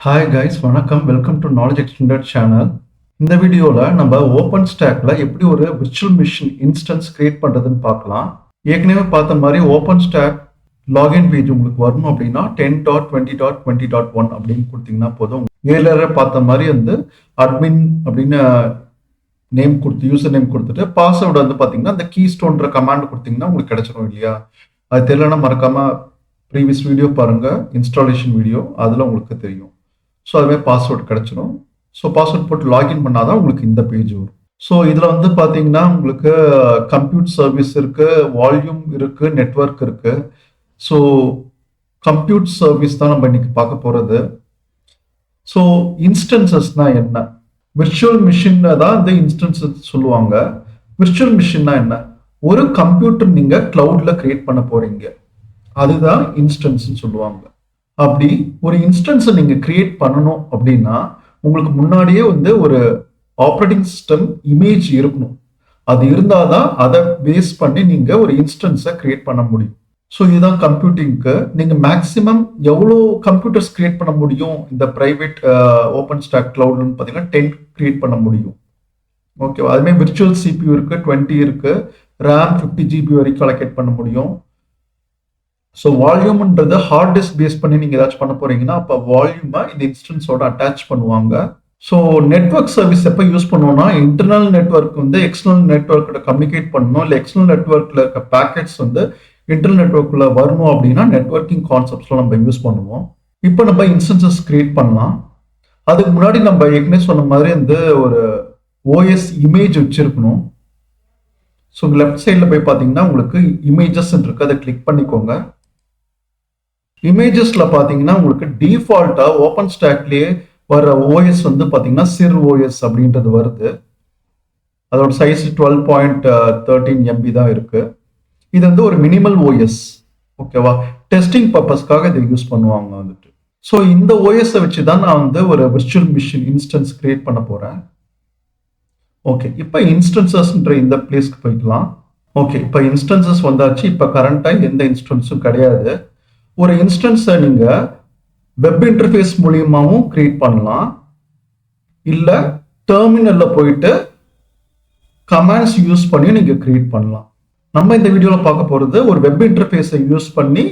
Hi guys, வணக்கம். Welcome to knowledge extended channel. இந்த வீடியோவில் நம்ம ஓப்பன் ஸ்டாக்ல எப்படி ஒரு விர்ச்சுவல் மிஷின் இன்ஸ்டன்ஸ் கிரியேட் பண்ணுறதுன்னு பார்க்கலாம். ஏற்கனவே பார்த்த மாதிரி ஓப்பன் ஸ்டாக் லாகின் பேஜ் உங்களுக்கு வரணும் அப்படின்னா 10.20.20.1 அப்படின்னு கொடுத்தீங்கன்னா போதும். ஏழரை பார்த்த மாதிரி வந்து அட்மின் அப்படின்னு நேம் கொடுத்து யூசர் நேம் கொடுத்துட்டு பாஸ்வேர்டு வந்து பார்த்தீங்கன்னா அந்த கீ ஸ்டோன்ற கமாண்ட் கொடுத்தீங்கன்னா உங்களுக்கு கிடைச்சிடும் இல்லையா? அது தெரியலன்னா மறக்காம ப்ரீவியஸ் வீடியோ பாருங்க, இன்ஸ்டாலேஷன் வீடியோ, அதில் உங்களுக்கு தெரியும். ஸோ அதுவே பாஸ்வேர்ட் கிடைச்சிடும். ஸோ பாஸ்வேர்ட் போட்டு லாகின் பண்ணாதான் உங்களுக்கு இந்த பேஜ் வரும். ஸோ இதில் வந்து பார்த்தீங்கன்னா உங்களுக்கு கம்ப்யூட் சர்வீஸ் இருக்கு, வால்யூம் இருக்கு, நெட்வொர்க் இருக்கு. ஸோ கம்ப்யூட் சர்வீஸ் தான் நம்ம இன்னைக்கு பார்க்க போகிறது. ஸோ இன்ஸ்டன்சஸ்னா என்ன? விர்ச்சுவல் மிஷின் தான் இந்த இன்ஸ்டன்சஸ் சொல்லுவாங்க. விர்ச்சுவல் மிஷின்னா என்ன? ஒரு கம்ப்யூட்டர் நீங்க கிளவுட்ல கிரியேட் பண்ண போறீங்க, அதுதான் இன்ஸ்டன்ஸ் சொல்லுவாங்க. அப்படி ஒரு இன்ஸ்டன்ஸை நீங்க கிரியேட் பண்ணணும் அப்படின்னா உங்களுக்கு முன்னாடியே வந்து ஒரு ஆப்ரேட்டிங் சிஸ்டம் இமேஜ் இருக்கணும். அது இருந்தாதான் அதை பேஸ் பண்ணி நீங்க ஒரு இன்ஸ்டன்ஸை கிரியேட் பண்ண முடியும். ஸோ இதுதான் கம்ப்யூட்டிங்க்கு. நீங்க மேக்சிமம் எவ்வளோ கம்ப்யூட்டர்ஸ் கிரியேட் பண்ண முடியும் இந்த பிரைவேட் ஓப்பன் ஸ்டாக் கிளவுட்னு பார்த்தீங்கன்னா 10 கிரியேட் பண்ண முடியும். ஓகேவா? அதுமாதிரி விர்ச்சுவல் சிபியூ இருக்கு, 20 இருக்கு, ரேம் 50 GB வரைக்கும் அலோகேட் பண்ண முடியும். ஸோ வால்யூம்ன்றது ஹார்ட் டிஸ்க் பேஸ் பண்ணி நீங்கள் ஏதாச்சும் பண்ண போறீங்கன்னா அப்போ வால்யூமை இந்த இன்ஸ்டன்ஸோட அட்டாச் பண்ணுவாங்க. ஸோ நெட்வொர்க் சர்வீஸ் எப்போ யூஸ் பண்ணுவோம்னா இன்டர்னல் நெட்வொர்க் வந்து எக்ஸ்டர்னல் நெட்வொர்க்கிட்ட கம்யூனிகேட் பண்ணணும், இல்லை எக்ஸ்டர்னல் நெட்வொர்க்கில் இருக்க பேக்கெட்ஸ் வந்து இன்டர்னல் நெட்வொர்க்கில் வரணும் அப்படின்னா நெட்வொர்க்கிங் கான்செப்ட்ஸ்லாம் நம்ம யூஸ் பண்ணுவோம். இப்போ நம்ம இன்ஸ்டன்சஸ் கிரியேட் பண்ணலாம். அதுக்கு முன்னாடி நம்ம ஏற்கனவே சொன்ன மாதிரி வந்து ஒரு ஓஎஸ் இமேஜ் வச்சிருக்கணும். ஸோ லெஃப்ட் சைடில் போய் பார்த்தீங்கன்னா உங்களுக்கு இமேஜஸ் இருக்கு, அதை கிளிக் பண்ணிக்கோங்க. இமேஜஸ்ல பாத்தீங்கன்னா உங்களுக்கு டிஃபால்ட்டா ஓப்பன் ஸ்டாக்லயே வர ஓஎஸ் வந்து பாத்தீங்கன்னா சிர் ஓஎஸ் அப்படின்றது வருது. அதோட சைஸ் 12.13 MB தான் இருக்கு. இது வந்து ஒரு மினிமல் ஓஎஸ். ஓகேவா? டெஸ்டிங் பர்பஸ்க்காக இதை யூஸ் பண்ணுவாங்க வந்துட்டு. ஸோ இந்த ஓஎஸ் வச்சு தான் நான் வந்து ஒரு விர்ச்சுவல் மிஷின் இன்ஸ்டன்ஸ் கிரியேட் பண்ண போறேன். ஓகே, இப்போ இன்ஸ்டன்சஸ்ன்ற இந்த பிளேஸ்க்கு போய்க்கலாம். ஓகே, இப்போ இன்ஸ்டன்சஸ் வந்தாச்சு. இப்போ கரண்டா எந்த இன்ஸ்டன்ஸும் கிடையாது. ஒரு இன்ஸ்டன்ஸை நீங்க வெப் இன்டர்ஃபேஸ் மூலியமாவும் கிரியேட் பண்ணலாம், இல்ல டெர்மினல்ல போயிட்டு கமாண்ட்ஸ் யூஸ் பண்ணி நீங்க கிரியேட் பண்ணலாம். நம்ம இந்த வீடியோல பார்க்க போறது ஒரு வெப் இன்டர்ஃபேஸை யூஸ் பண்ணி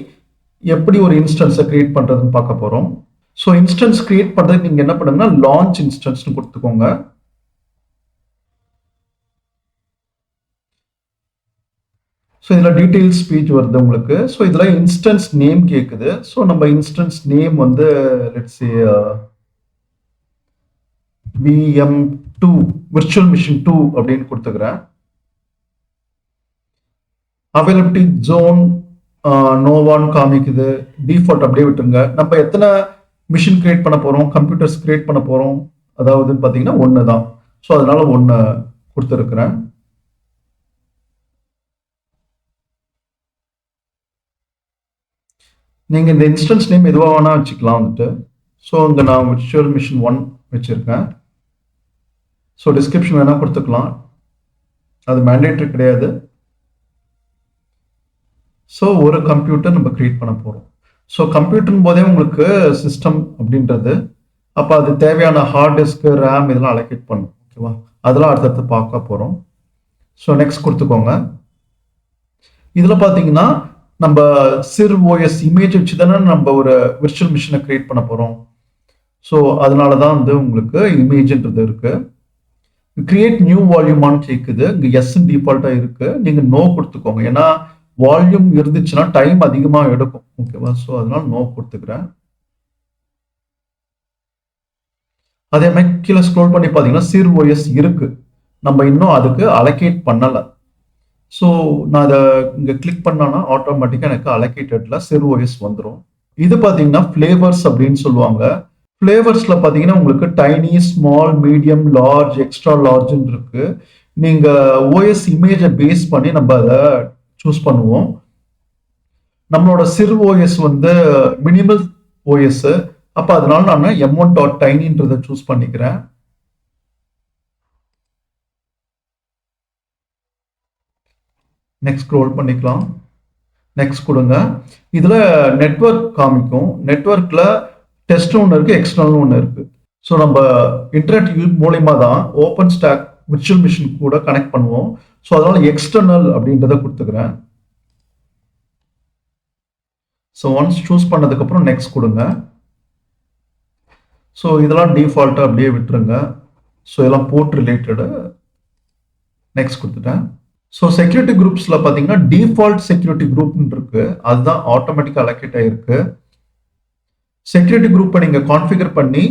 எப்படி ஒரு இன்ஸ்டன்ஸை கிரியேட் பண்றதுன்னு பார்க்க போறோம். ஸோ இன்ஸ்டன்ஸ் கிரியேட் பண்றதுக்கு நீங்க என்ன பண்ணுங்கன்னா லான்ச் இன்ஸ்டன்ஸ்னு கொடுத்துக்கோங்க. ஸோ இதில் டீட்டெயில்ஸ் பேஜ் வருது உங்களுக்கு. ஸோ இதில் இன்ஸ்டன்ஸ் நேம் கேட்குது. ஸோ நம்ம இன்ஸ்டன்ஸ் நேம் வந்து let's say VM2 virtual machine 2 அப்படின்னு கொடுத்துக்கிறேன். அவைலபிலிட்டி ஜோன் நோவான்னு காமிக்குது. டிஃபால்ட் அப்படியே விட்டுருங்க. நம்ம எத்தனை மிஷின் கிரியேட் பண்ண போகிறோம், கம்ப்யூட்டர்ஸ் கிரியேட் பண்ண போகிறோம், அதாவது பார்த்தீங்கன்னா 1 தான். ஸோ அதனால 1 கொடுத்துருக்குறேன். நீங்க இந்த இன்ஸ்டன்ஸ் நேம் எதுவாக வேணா வச்சுக்கலாம் வந்துட்டு. ஸோ இங்க நான் விர்ச்சுவல் மிஷின் 1 வச்சிருக்கேன். ஸோ டிஸ்கிரிப்ஷன் வேணா கொடுத்துக்கலாம், அது மேண்டேட்டரி கிடையாது. ஸோ ஒரு கம்ப்யூட்டர் நம்ம கிரியேட் பண்ண போறோம். ஸோ கம்ப்யூட்டர் போதே உங்களுக்கு சிஸ்டம் அப்படின்றது, அப்போ அது தேவையான ஹார்ட் டிஸ்க், ரேம் இதெல்லாம் அலோகேட் பண்ணும். ஓகேவா? அதெல்லாம் அடுத்தடுத்து பார்க்க போறோம். ஸோ நெக்ஸ்ட் கொடுத்துக்கோங்க. இதுல பாத்தீங்கன்னா நம்ம சிர் ஓஎஸ் இமேஜ் வச்சு தானே நம்ம ஒரு விர்ச்சுவல் மிஷினை கிரியேட் பண்ண போறோம். ஸோ அதனால தான் வந்து உங்களுக்கு இமேஜ்ன்றது இருக்கு. கிரியேட் நியூ வால்யூமான்னு கேட்குது. இங்க எஸ் டிஃபால்ட்டா இருக்கு, நீங்க நோ கொடுத்துக்கோங்க. ஏன்னா வால்யூம் இருந்துச்சுன்னா டைம் அதிகமாக எடுக்கும். ஓகேவா? ஸோ அதனால நோ கொடுத்துக்கிறேன். அதே மாதிரி கீழே ஸ்க்ரோல் பண்ணி பார்த்தீங்கன்னா சிர் ஓஎஸ் இருக்கு, நம்ம இன்னும் அதுக்கு அலோகேட் பண்ணலை. ஸோ நான் அதை இங்கே கிளிக் பண்ணோன்னா ஆட்டோமேட்டிக்காக எனக்கு அலோகேட்டட்ல சிர் ஓஎஸ் வந்துடும். இது பார்த்தீங்கன்னா ஃப்ளேவர்ஸ் அப்படின்னு சொல்லுவாங்க. ஃப்ளேவர்ஸில் பார்த்தீங்கன்னா உங்களுக்கு tiny, small, medium, large, extra லார்ஜ்னு இருக்கு. நீங்கள் ஓஎஸ் இமேஜை பேஸ் பண்ணி நம்ம அதை சூஸ் பண்ணுவோம். நம்மளோட சிர் ஓஎஸ் வந்து மினிமல் ஓஎஸ், அப்போ அதனால நான் M1.tinyன்றதை சூஸ் பண்ணிக்கிறேன். நெக்ஸ்ட் ஸ்க்ரோல் பண்ணிக்கலாம். நெக்ஸ்ட் கொடுங்க. இதில் நெட்வொர்க் காமிக்கும். நெட்வொர்க்கில் டெஸ்ட் ஒன்று இருக்குது, எக்ஸ்டர்னல் ஒன்று இருக்குது. ஸோ நம்ம இன்டர்நெட் மூலியமாக தான் ஓப்பன் ஸ்டாக் விர்ச்சுவல் மிஷின் கூட கனெக்ட் பண்ணுவோம். ஸோ அதனால எக்ஸ்டர்னல் அப்படின்றத கொடுத்துக்கிறேன். ஸோ ஒன்ஸ் சூஸ் பண்ணதுக்கப்புறம் நெக்ஸ்ட் கொடுங்க. ஸோ இதெல்லாம் டிஃபால்ட்டாக அப்படியே விட்டுருங்க. ஸோ இதெல்லாம் போர்ட் ரிலேட்டடு நெக்ஸ்ட் கொடுத்துட்டேன். ஸோ செக்யூரிட்டி குரூப்ஸில் பார்த்தீங்கன்னா டிஃபால்ட் செக்யூரிட்டி குரூப்னு இருக்கு, அதுதான் ஆட்டோமேட்டிக்காக அலோகேட் ஆகிருக்கு. செக்யூரிட்டி குரூப்பை நீங்கள் கான்ஃபிகர் பண்ணி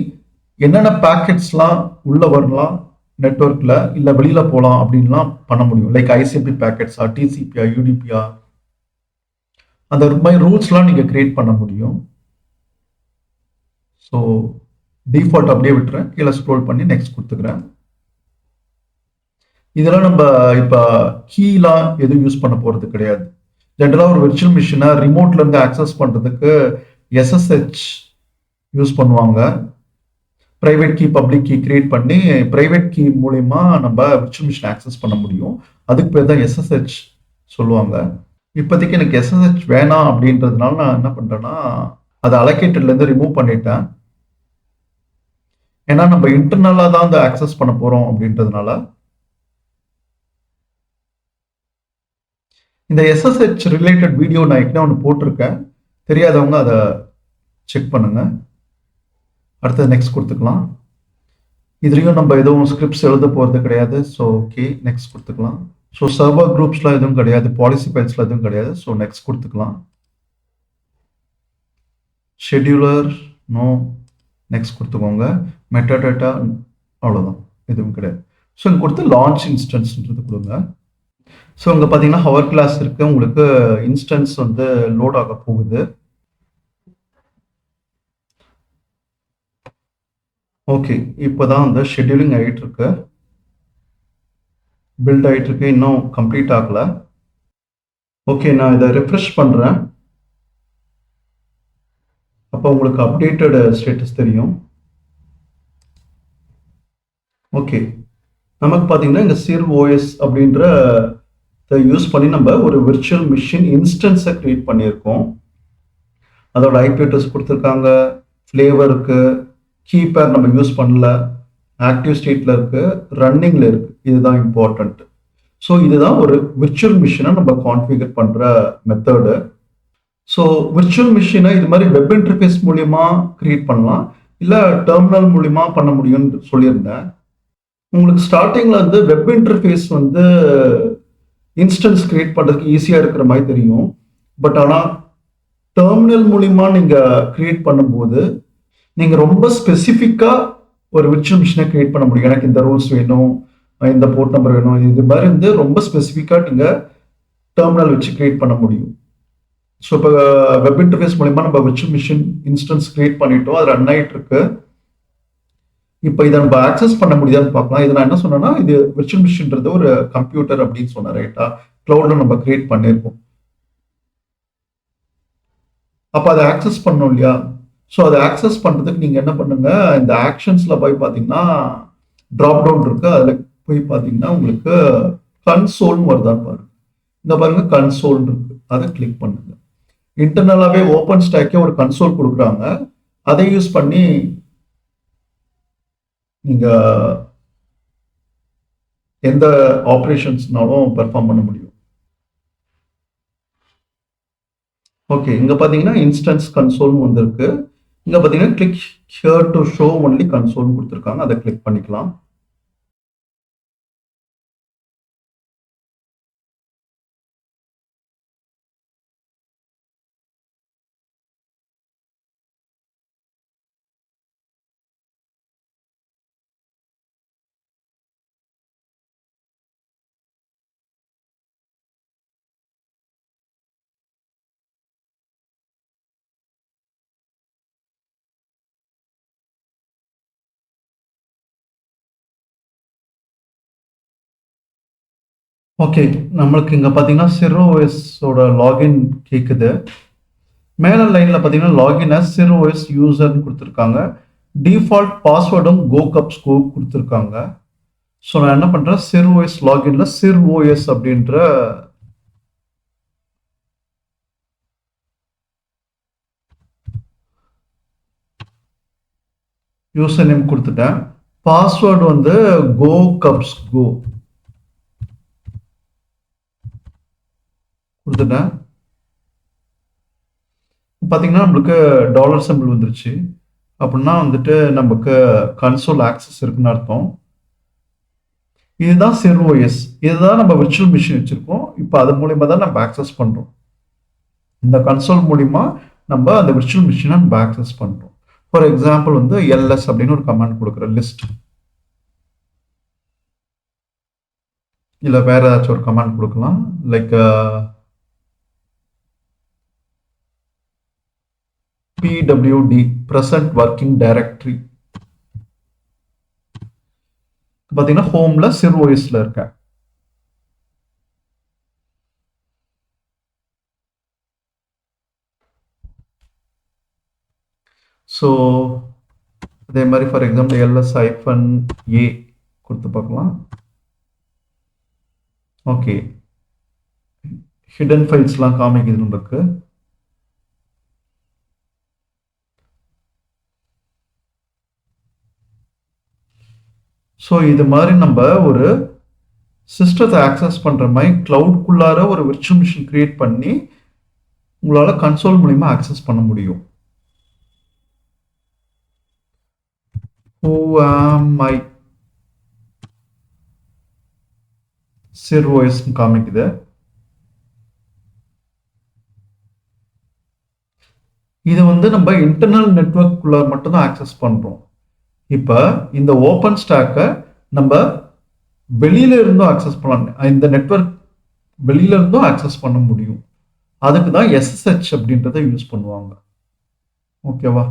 என்னென்ன பேக்கெட்ஸ்லாம் உள்ள வரலாம் நெட்ஒர்க்கில், இல்லை வெளியில் போகலாம் அப்படின்லாம் பண்ண முடியும். லைக் ஐசிபி பேக்கெட்ஸா, டிசிபியா, யூடிபியா, அந்த மாதிரி ரூல்ஸ்லாம் நீங்கள் கிரியேட் பண்ண முடியும். ஸோ டிஃபால்ட் அப்படியே விட்டுறேன், கீழே ஸ்க்ரோல் பண்ணி நெக்ஸ்ட் கொடுத்துக்கிறேன். இதெல்லாம் நம்ம இப்போ கீலாம் எதுவும் யூஸ் பண்ண போகிறது கிடையாது. ஜென்ரலாக ஒரு விர்ச்சுவல் மிஷினை ரிமோட்லேருந்து ஆக்சஸ் பண்ணுறதுக்கு எஸ்எஸ்ஹெச் யூஸ் பண்ணுவாங்க. Private key, public key create பண்ணி ப்ரைவேட் கீ மூலிமா நம்ம விர்ச்சுவல் மிஷினை ஆக்சஸ் பண்ண முடியும். அதுக்கு பேர் தான் எஸ்எஸ்ஹெச் சொல்லுவாங்க. இப்போதைக்கு எனக்கு எஸ்எஸ்ஹெச் வேணாம் அப்படின்றதுனால நான் என்ன பண்ணுறேன்னா அதை அலோகேட்டட்லேருந்து ரிமூவ் பண்ணிட்டேன். ஏன்னா நம்ம இன்டர்னலாக தான் அதை ஆக்சஸ் பண்ண போகிறோம் அப்படின்றதுனால. இந்த எஸ்எஸ்ஹெச் ரிலேட்டட் வீடியோ நான் ஏற்கனவே ஒன்று போட்டிருக்கேன், தெரியாதவங்க அதை செக் பண்ணுங்க. அடுத்தது நெக்ஸ்ட் கொடுத்துக்கலாம். இதுலேயும் நம்ம எதுவும் ஸ்கிரிப்ட்ஸ் எழுத போகிறது கிடையாது. ஸோ ஓகே, நெக்ஸ்ட் கொடுத்துக்கலாம். ஸோ சர்வர் குரூப்ஸ்லாம் எதுவும் கிடையாது, பாலிசி ஃபைல்ஸ்லாம் எதுவும் கிடையாது. ஸோ நெக்ஸ்ட் கொடுத்துக்கலாம். ஷெட்யூலர் நோ, நெக்ஸ்ட் கொடுத்துக்கோங்க. மெட்டாடேட்டா அவ்வளோதான், எதுவும் கிடையாது. ஸோ இங்கே கொடுத்து லான்ச் இன்ஸ்டன்ஸ்ன்றது கொடுங்க. ஸோ இங்கே பார்த்தீங்கன்னா ஹவர் கிளாஸ் இருக்குது, உங்களுக்கு இன்ஸ்டன்ஸ் வந்து லோட் ஆக போகுது. ஓகே, இப்போ தான் வந்து ஷெட்யூலிங் ஆகிட்டு இருக்கு, பில்ட் ஆகிட்டு இருக்கு, இன்னும் கம்ப்ளீட் ஆகலை. ஓகே, நான் இதை ரெஃப்ரெஷ் பண்ணுறேன், அப்போ உங்களுக்கு அப்டேட்டட் ஸ்டேட்டஸ் தெரியும். ஓகே, நமக்கு பார்த்தீங்கன்னா இந்த சிர் ஓஎஸ் அப்படின்ற யூஸ் பண்ணி நம்ம ஒரு விர்ச்சுவல் மிஷின் இன்ஸ்டன்ஸை கிரியேட் பண்ணியிருக்கோம். அதோட ஐபி அட்ரஸ் கொடுத்துருக்காங்க, ஃப்ளேவருக்கு, கீபேர் நம்ம யூஸ் பண்ணல, ஆக்டிவ் ஸ்டேட்டில் இருக்குது, ரன்னிங்கில் இருக்குது, இதுதான் இம்பார்ட்டண்ட். ஸோ இதுதான் ஒரு விர்ச்சுவல் மிஷினை நம்ம கான்ஃபிகர் பண்ணுற மெத்தடு. ஸோ விர்ச்சுவல் மிஷினை இது மாதிரி வெப் இன்டர்ஃபேஸ் மூலியமா கிரியேட் பண்ணலாம், இல்லை டெர்மினல் மூலியமா பண்ண முடியும்னு சொல்லியிருந்தேன். உங்களுக்கு ஸ்டார்டிங்கில் வந்து வெப் இன்டர்ஃபேஸ் வந்து இன்ஸ்டன்ஸ் கிரியேட் பண்ணுறதுக்கு ஈஸியாக இருக்கிற மாதிரி தெரியும். பட் ஆனால் டெர்மினல் மூலிமா நீங்கள் கிரியேட் பண்ணும்போது நீங்கள் ரொம்ப ஸ்பெசிஃபிக்காக ஒரு விர்ச்சுவல் மிஷினை கிரியேட் பண்ண முடியும். எனக்கு இந்த ரூல்ஸ் வேணும், இந்த போர்ட் நம்பர் வேணும், இது மாதிரி வந்து ரொம்ப ஸ்பெசிஃபிக்காக நீங்கள் டெர்மினல் வச்சு கிரியேட் பண்ண முடியும். ஸோ இப்போ வெப் இன்டர்ஃபேஸ் மூலிமா நம்ம விர்ச்சுவல் மிஷின் இன்ஸ்டன்ஸ் கிரியேட் பண்ணிட்டோம், அது ரன் ஆகிட்டு இருக்கு. இப்போ இதை நம்ம ஆக்சஸ் பண்ண முடியாதுன்னு பார்க்கலாம். இதை நான் என்ன சொன்னேன்னா, இது விர்ச்சுவல் மிஷின்றது ஒரு கம்ப்யூட்டர் அப்படின்னு சொன்னேன், ரைட்டா? கிளவுட்ல நம்ம கிரியேட் பண்ணியிருக்கோம். அப்போ அதை ஆக்சஸ் பண்ணோம் இல்லையா? ஸோ அதை ஆக்சஸ் பண்ணுறதுக்கு நீங்கள் என்ன பண்ணுங்க, இந்த ஆக்ஷன்ஸில் போய் பார்த்தீங்கன்னா ட்ராப் டவுன் இருக்கு, அதில் போய் பார்த்தீங்கன்னா உங்களுக்கு கன்சோல்னு வருதான்னு பாருங்க. இந்த பாருங்க கன்சோல் இருக்கு, அதை கிளிக் பண்ணுங்க. இன்டர்னலாகவே ஓப்பன் ஸ்டாக்கே ஒரு கன்சோல் கொடுக்குறாங்க, அதை யூஸ் பண்ணி நீங்க எந்த ஆப்ரேஷன்ஸ்னாலும் பெர்ஃபார்ம் பண்ண முடியும். ஓகே, இங்க பாத்தீங்கன்னா இன்ஸ்டன்ஸ் கன்சோல்னு வந்திருக்கு. இங்க பாத்தீங்கன்னா click here to show only கன்சோல்னு கொடுத்துருக்காங்க, அதை கிளிக் பண்ணிக்கலாம். ஓகே, நம்மளுக்கு இங்கே பார்த்தீங்கன்னா சிரோஎஸோட லாகின் கேட்குது. மேலே லைனில் பார்த்தீங்கன்னா லாகின் அஸ் சிரோஎஸ் யூசர்னு கொடுத்துருக்காங்க. டிஃபால்ட் பாஸ்வேர்டும் கோகப் ஸ்கோப் கொடுத்துருக்காங்க. ஸோ நான் என்ன பண்ணுறேன், சிரோஎஸ் லாகின்ல சிரோஎஸ் அப்படின்ற யூசர் நேம் கொடுத்துட்டேன். பாஸ்வேர்டு வந்து கோ கப்ஸ் கோ கொடுத்துட்டேன். பார்த்தீங்கன்னா நம்மளுக்கு டாலர் சிம்பிள் வந்துருச்சு. அப்படின்னா வந்துட்டு நமக்கு கன்சோல் ஆக்சஸ் இருக்குன்னு அர்த்தம். இதுதான் செர்வோஎஸ். இதுதான் நம்ம விர்ச்சுவல் மிஷின் வச்சிருக்கோம். இப்போ அது மூலியமா தான் நம்ம ஆக்சஸ் பண்றோம். இந்த கன்சோல் மூலியமா நம்ம அந்த விர்ச்சுவல் மிஷினை நம்ம ஆக்சஸ் பண்றோம். ஃபார் எக்ஸாம்பிள் வந்து எல்எஸ் அப்படின்னு ஒரு கமாண்ட் கொடுக்குறேன், லிஸ்ட். இல்லை வேற ஏதாச்சும் ஒரு கமாண்ட் கொடுக்கலாம், like pwd present working directory. பார்த்தீங்கன்னா ஹோம்ல செர்வோஎஸ்ல இருக்கேன். ஸோ அதே மாதிரி ஃபார் எக்ஸாம்பிள் ls-a கொடுத்து பார்க்கலாம். ஓகே, ஹிடன் ஃபைல்ஸ்லாம் காமிக்குது நமக்கு. ஸோ இது மாதிரி நம்ம ஒரு சிஸ்டத்தை ஆக்சஸ் பண்ணுற மாதிரி கிளவுட்குள்ளார ஒரு விர்ச்சுவல் மிஷின் கிரியேட் பண்ணி உங்களால் கன்சோல் மூலிமா ஆக்சஸ் பண்ண முடியும். Who am I? servoS காமிக்குது. இது வந்து நம்ம இன்டர்னல் நெட்வொர்க்குள்ள மட்டும்தான் ஆக்சஸ் பண்ணுறோம். இப்போ இந்த ஓப்பன் ஸ்டாக்கை நம்ம வெளியில இருந்தும் ஆக்சஸ் பண்ணலாம். இந்த நெட்வொர்க் வெளியில இருந்தும் ஆக்சஸ் பண்ண முடியும். அதுக்கு தான் SSH அப்படின்றத யூஸ் பண்ணுவாங்க. ஓகேவா?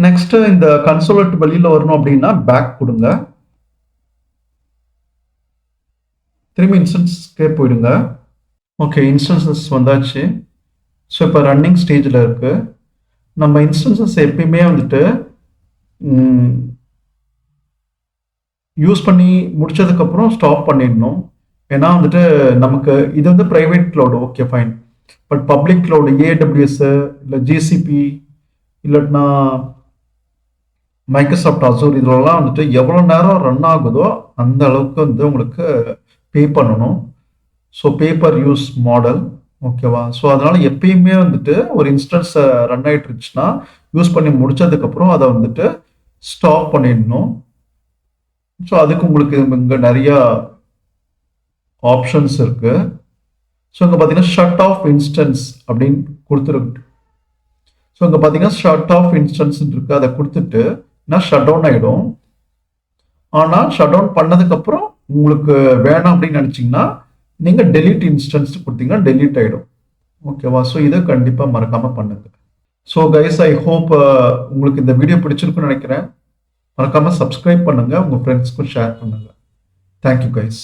நெக்ஸ்ட் இந்த கன்சோல் விட்டு வெளியில வரணும் அப்படின்னா பேக் கொடுங்க. திரும்பி இன்ஸ்டன்ஸ்க்கே போயிடுங்க. ஓகே, இன்ஸ்டன்சஸ் வந்தாச்சு. ஸோ இப்போ ரன்னிங் ஸ்டேஜில் இருக்கு. நம்ம இன்ஸ்டன்சஸ் எப்பயுமே வந்துட்டு யூஸ் பண்ணி முடிச்சதுக்கப்புறம் ஸ்டாப் பண்ணிடணும். ஏன்னா வந்துட்டு நமக்கு இது வந்து private cloud, okay fine. But public cloud AWS இல்லை GCP இல்லைன்னா மைக்ரோசாஃப்ட் அசூர் இதெல்லாம் வந்துட்டு எவ்வளோ நேரம் ரன் ஆகுதோ அந்த அளவுக்கு வந்து உங்களுக்கு பே பண்ணணும். ஸோ பேப்பர் யூஸ் மாடல், ஓகேவா? ஸோ அதனால எப்பயுமே வந்துட்டு ஒரு இன்ஸ்டன்ஸ் ரன் ஆகிட்டு இருந்துச்சுன்னா யூஸ் பண்ணி முடிச்சதுக்கப்புறம் அதை வந்துட்டு ஸ்டாப் பண்ணிடணும். ஸோ அதுக்கு உங்களுக்கு இங்கே நிறையா ஆப்ஷன்ஸ் இருக்கு. ஸோ இங்கே பார்த்தீங்கன்னா ஷட் ஆஃப் இன்ஸ்டன்ஸ் அப்படின்னு கொடுத்துருக்கு. ஸோ இங்கே பார்த்தீங்கன்னா ஷட் ஆஃப் இன்ஸ்டன்ஸ் இருக்கு, அதை கொடுத்துட்டு ஷட் டவுன் ஆகிடும். ஆனால் ஷட் டவுன் பண்ணதுக்கப்புறம் உங்களுக்கு வேணாம் அப்படின்னு நினச்சிங்கன்னா நீங்கள் டெலீட் இன்ஸ்டன்ஸ் கொடுத்தீங்கன்னா டெலீட் ஆகிடும். ஓகேவா? ஸோ இதை கண்டிப்பாக மறக்காமல் பண்ணுங்க. ஸோ கைஸ், ஐ ஹோப் உங்களுக்கு இந்த வீடியோ பிடிச்சிருக்குன்னு நினைக்கிறேன். மறக்காமல் சப்ஸ்கிரைப் பண்ணுங்கள், உங்கள் ஃப்ரெண்ட்ஸ்க்கும் ஷேர் பண்ணுங்கள். Thank you guys.